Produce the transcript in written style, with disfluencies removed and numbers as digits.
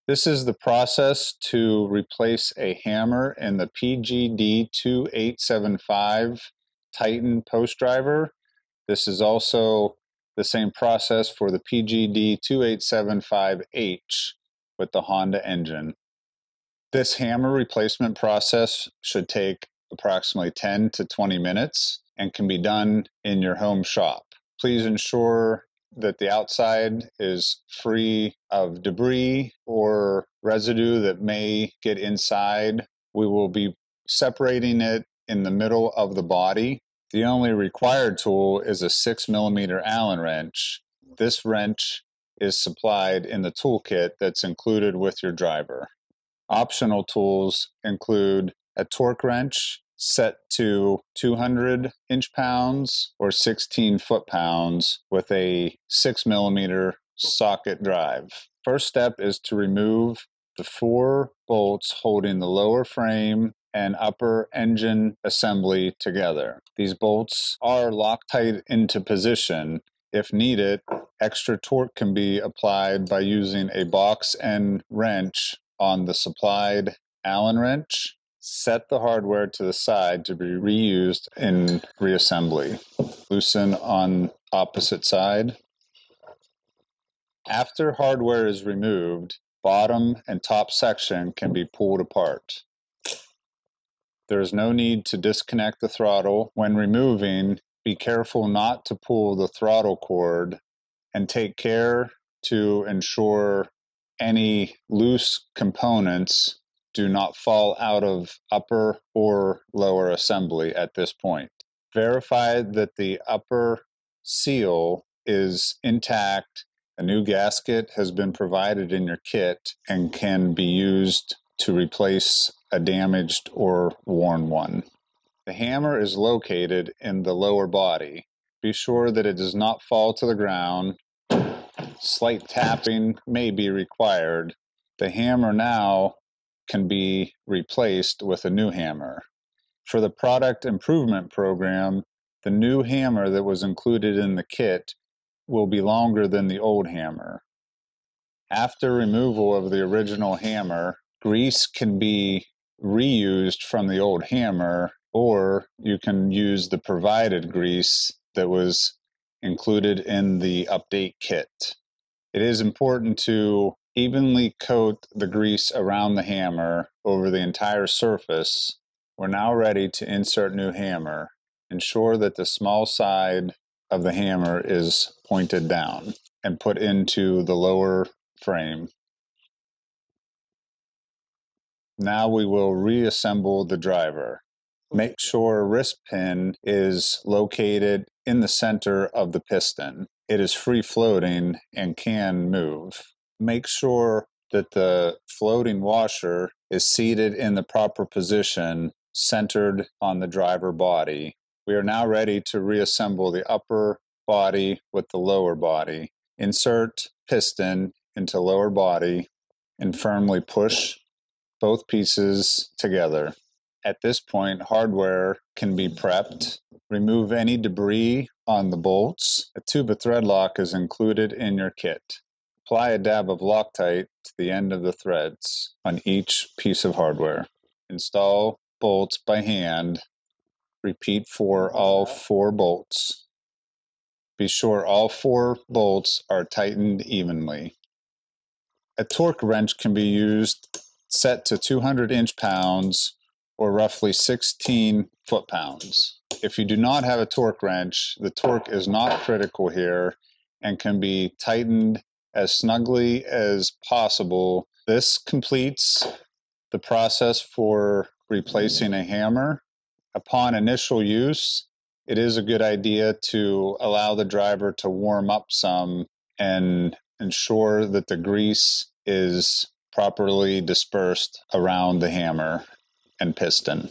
This is the process to replace a hammer in the PGD2875 Titan post driver. This is also the same process for the PGD2875H with the Honda engine. This hammer replacement process should take approximately 10 to 20 minutes and can be done in your home shop. Please ensure that the outside is free of debris or residue that may get inside. We will be separating it in the middle of the body. The only required tool is a 6mm Allen wrench. This wrench is supplied in the toolkit that's included with your driver. Optional tools include a torque wrench set to 200 inch-pounds or 16 foot-pounds with a 6mm socket drive. First step is to remove the 4 bolts holding the lower frame and upper engine assembly together. These bolts are Loctite into position. If needed, extra torque can be applied by using a box end wrench on the supplied Allen wrench. Set the hardware to the side to be reused in reassembly. Loosen on opposite side. After hardware is removed, bottom and top section can be pulled apart. There is no need to disconnect the throttle. When removing, be careful not to pull the throttle cord and take care to ensure any loose components do not fall out of upper or lower assembly at this point. Verify that the upper seal is intact. A new gasket has been provided in your kit and can be used to replace a damaged or worn one. The hammer is located in the lower body. Be sure that it does not fall to the ground. Slight tapping may be required. The hammer now can be replaced with a new hammer. For the product improvement program, the new hammer that was included in the kit will be longer than the old hammer. After removal of the original hammer, grease can be reused from the old hammer, or you can use the provided grease that was included in the update kit. It is important to evenly coat the grease around the hammer over the entire surface. We're now ready to insert new hammer. Ensure that the small side of the hammer is pointed down and put into the lower frame. Now we will reassemble the driver. Make sure a wrist pin is located in the center of the piston. It is free floating and can move. Make sure that the floating washer is seated in the proper position, centered on the driver body. We are now ready to reassemble the upper body with the lower body. Insert piston into lower body and firmly push both pieces together. At this point, hardware can be prepped. Remove any debris on the bolts. A tube of thread lock is included in your kit. Apply a dab of Loctite to the end of the threads on each piece of hardware. Install bolts by hand. Repeat for all 4 bolts. Be sure all 4 bolts are tightened evenly. A torque wrench can be used set to 200 inch-pounds or roughly 16 foot-pounds. If you do not have a torque wrench, the torque is not critical here and can be tightened as snugly as possible. This completes the process for replacing a hammer. Upon initial use, it is a good idea to allow the driver to warm up some and ensure that the grease is properly dispersed around the hammer and piston.